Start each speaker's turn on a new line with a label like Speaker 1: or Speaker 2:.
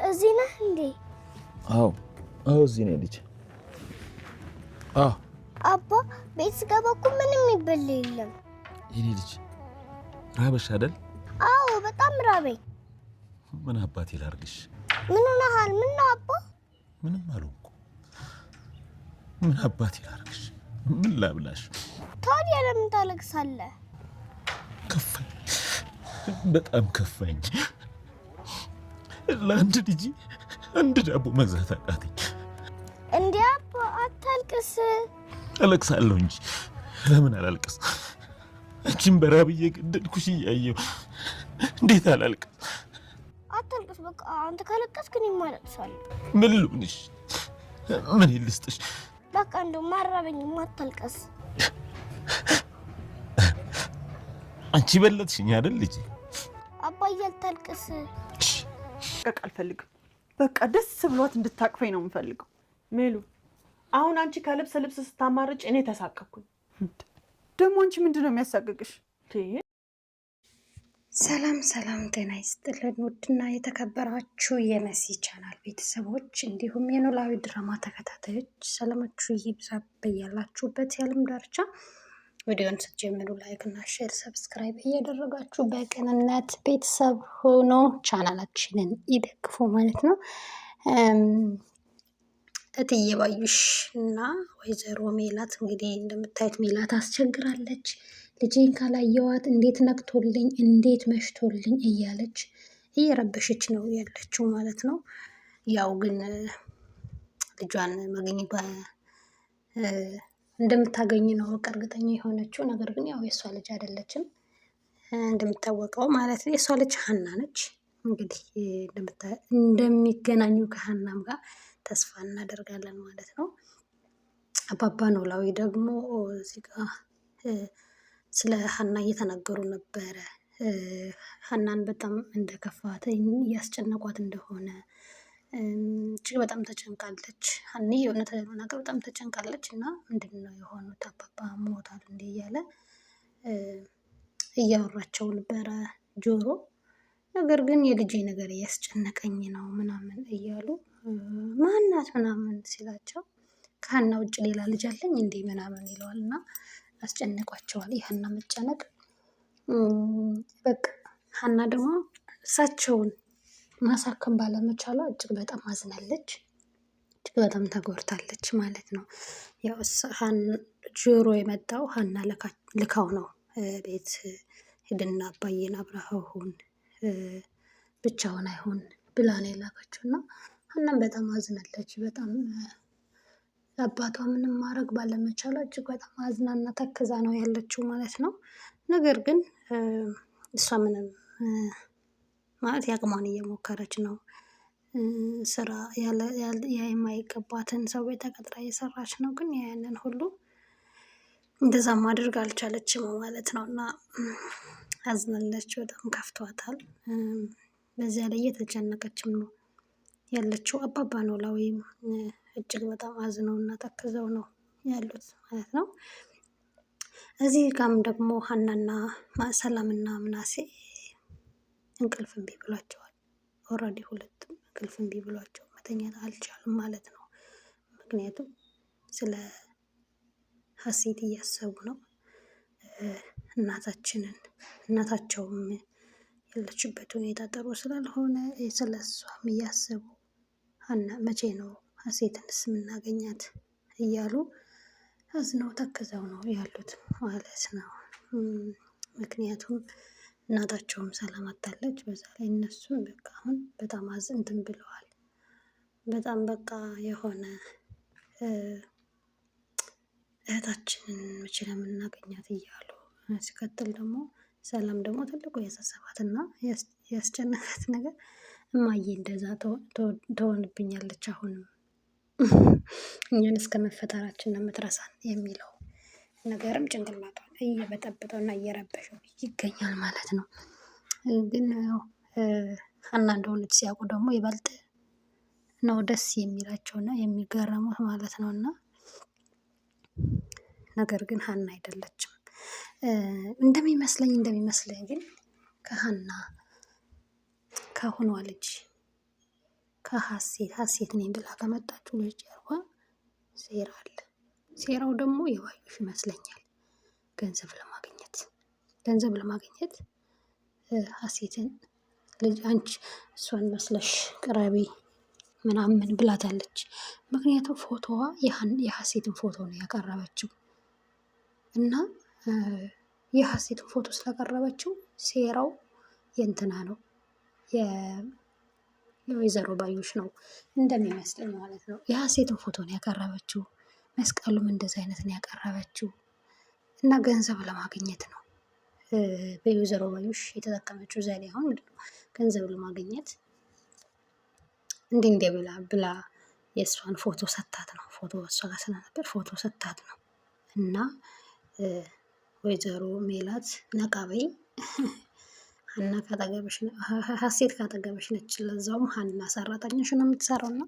Speaker 1: እዚህ ነህ እንዴ?
Speaker 2: አዎ እዚህ ነኝ ልጅ።
Speaker 1: አባ ቤት ስገባ እኮ ምንም ይበል የለም።
Speaker 2: የኔ ልጅ ራበሽ አይደል?
Speaker 1: አዎ በጣም ራበኝ።
Speaker 2: ምን አባቴ ላርግሽ?
Speaker 1: ምን ሆነሃል? ምን ነው አባ?
Speaker 2: ምንም አልሆንኩ። ምን አባቴ ላርግሽ? ምን ላብላሽ?
Speaker 1: ታዲያ ለምን ታለቅሳለህ?
Speaker 2: ከፋኝ፣ በጣም ከፋኝ። ለአንድ ልጅ አንድ ዳቦ መግዛት አቃተኝ።
Speaker 1: እንዴ አባ አታልቅስ።
Speaker 2: አለቅሳለሁ እንጂ ለምን አላልቅስ? አንቺን በራብ እየገደልኩሽ እያየሁ እንዴት አላልቅስ?
Speaker 1: አታልቅስ በቃ። አንተ ካለቀስክ እኔም አለቅሳለሁ።
Speaker 2: ምን ልሁንሽ? ምን ልስጥሽ?
Speaker 1: በቃ እንደው ማራበኝም አታልቅስ።
Speaker 2: አንቺ በለጥሽኝ አይደል ልጅ?
Speaker 1: አባዬ አታልቅስ።
Speaker 3: በቃ አልፈልግም። በቃ ደስ ብሏት እንድታቅፈኝ ነው የምፈልገው። ሜሉ አሁን አንቺ ከልብስ ልብስ ስታማርጭ እኔ ተሳቀኩኝ። ደግሞ አንቺ ምንድነው የሚያሳቅቅሽ?
Speaker 4: ሰላም ሰላም፣ ጤና ይስጥልን ውድና የተከበራችሁ የመሲ ቻናል ቤተሰቦች እንዲሁም የኖላዊ ድራማ ተከታታዮች ሰላማችሁ ይብዛ በያላችሁበት የዓለም ዳርቻ። ቪዲዮን ስትጀምሩ ላይክ እና ሼር ሰብስክራይብ እያደረጋችሁ በቅንነት ቤተሰብ ሆኖ ቻናላችንን ይደግፉ ማለት ነው። እትዬ ባዩሽ እና ወይዘሮ ሜላት እንግዲህ እንደምታዩት ሜላት አስቸግራለች። ልጄን ካላየዋት እንዴት ነቅቶልኝ እንዴት መሽቶልኝ እያለች እየረበሸች ነው ያለችው ማለት ነው። ያው ግን ልጇን ማግኘቷ እንደምታገኝ ነው በቃ እርግጠኛ የሆነችው። ነገር ግን ያው የእሷ ልጅ አይደለችም እንደሚታወቀው ማለት ነው። የእሷ ልጅ ሀና ነች። እንግዲህ እንደሚገናኙ ከሀናም ጋር ተስፋ እናደርጋለን ማለት ነው። አባባ ኖላዊ ደግሞ እዚህ ጋር ስለ ሀና እየተናገሩ ነበረ። ሀናን በጣም እንደከፋት እያስጨነቋት እንደሆነ እጅግ በጣም ተጨንቃለች። ሀኒ የእውነት ነገር በጣም ተጨንቃለች እና ምንድነው የሆኑት አባባ ሞታል እንዴ እያለ እያወራቸው ነበረ ጆሮ። ነገር ግን የልጄ ነገር እያስጨነቀኝ ነው ምናምን እያሉ ማናት ምናምን ሲላቸው ከሀና ውጭ ሌላ ልጅ አለኝ እንዴ ምናምን ይለዋል እና አስጨንቋቸዋል። የሀና መጨነቅ በቃ ሀና ደግሞ እሳቸውን ማሳከም ባለመቻሏ እጅግ በጣም አዝናለች። እጅግ በጣም ተጎድታለች ማለት ነው። ያው ጆሮ የመጣው ሀና ልካው ነው ቤት ሄድና አባዬን አብረኸው ሁን ብቻውን አይሆን ብላ ነው የላከችው እና ሀናም በጣም አዝናለች። በጣም አባቷ ምንም ማድረግ ባለመቻሏ እጅግ በጣም አዝናና ተክዛ ነው ያለችው ማለት ነው። ነገር ግን እሷ ምንም ማለት ያቅሟን እየሞከረች ነው። ስራ የማይገባትን ሰው ቤት ተቀጥራ እየሰራች ነው። ግን ያንን ሁሉ እንደዛ ማድረግ አልቻለችም ማለት ነው እና አዝናለች። በጣም ከፍቷታል። በዚያ ላይ እየተጨነቀችም ነው ያለችው። አባባ ኖላዊም እጅግ በጣም አዝነው እና ተክዘው ነው ያሉት ማለት ነው። እዚህ ጋም ደግሞ ሀናና ሰላምና ምናሴ እንቅልፍ እምቢ ብሏቸዋል። ኦልሬዲ ሁለቱም እንቅልፍ እምቢ ብሏቸው መተኛት አልቻሉም ማለት ነው። ምክንያቱም ስለ ሀሴት እያሰቡ ነው። እናታቸውም ያለችበት ሁኔታ ጥሩ ስላልሆነ ስለ እሷም እያሰቡ ሀና መቼ ነው ሀሴትንስ የምናገኛት እያሉ አዝነው ተክዘው ነው ያሉት ማለት ነው። ምክንያቱም እናታቸውም ሰላም አጣለች። በዛ ላይ እነሱም በቃ አሁን በጣም እንትን ብለዋል። በጣም በቃ የሆነ እህታችንን መቼ ነው የምናገኛት እያሉ ሲቀጥል ደግሞ ሰላም ደግሞ ትልቁ ያሳሰባትና ያስጨነቃት ነገር እማዬ እንደዛ ትሆንብኛለች አሁንም እኛን እስከ መፈጠራችን ነው የምትረሳን የሚለው ነገርም ጭንቅላቷን እየበጠበጠውና እየረበሸው ይገኛል ማለት ነው። ግን ሀና እንደሆነች ሲያውቁ ደግሞ ይበልጥ ነው ደስ የሚላቸውና የሚገረሙት ማለት ነው። እና ነገር ግን ሀና አይደለችም እንደሚመስለኝ ግን ከሀና ከአሁኗ ልጅ ሀሴት ነኝ ብላ ከመጣችው ልጅ ጀርባ ሴራ አለ። ሴራው ደግሞ የባዩሽ ይመስለኛል። ገንዘብ ለማግኘት ሀሴትን ልጅ አንቺ እሷን መስለሽ ቅረቢ ምናምን ብላታለች። ምክንያቱም ፎቶዋ የሀሴትን ፎቶ ነው ያቀረበችው እና የሀሴትን ፎቶ ስላቀረበችው ሴራው የእንትና ነው የወይዘሮ ባዩሽ ነው እንደሚመስለኝ ማለት ነው። የሀሴትን ፎቶ ነው ያቀረበችው። መስቀሉም እንደዚህ አይነት ነው ያቀረበችው እና ገንዘብ ለማግኘት ነው በወይዘሮ ባዩሽ የተጠቀመችው ዘዴ። አሁን ምንድነው ገንዘብ ለማግኘት እንዲህ ብላ የእሷን ፎቶ ሰታት ነው። ፎቶ እሷ ጋር ስለነበር ፎቶ ሰታት ነው እና ወይዘሮ ሜላት ነቃ በይ፣ ሀና ሀሴት ካጠገብሽ ነች። ለዛውም ሀና ሰራተኛሽ ነው የምትሰራው እና